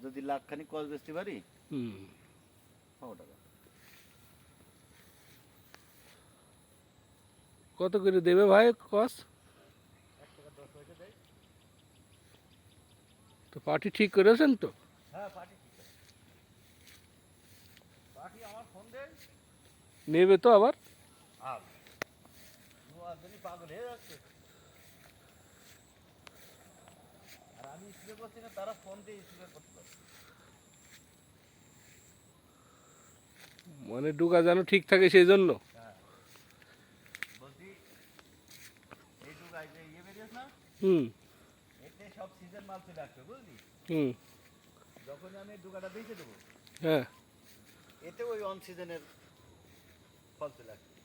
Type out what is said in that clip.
যদি লাখখানি কস বেচতে পারি হুম। 100 টাকা। কত করে দেবে ভাই কস? 1 টাকা 10 পয়সা দেয়। তো পার্টি ঠিক করেছেন তো? হ্যাঁ পার্টি ঠিক আছে। পার্টি আমার ফোন দেয় নেবে তো আবার? আর নোয়ার জন্য পাগল হয়ে যাচ্ছে। আর আমি স্প্রে করছি না, তারা ফোন দিয়ে স্প্রে করতে পারে। মানে ডুগা যেন ঠিক থাকে সেই জন্য। হ্যাঁ বলছি এই ডুগাই যে ইয়ে বেরিয়েছে না, হুম এতে সব সিজন মাল চলে আসবে বুঝলি। হুম। যখনই আমি এই ডুগাটা বেঁচে দেবো হ্যাঁ। এতে ওই অন সিজনের ফল চলে আসবে।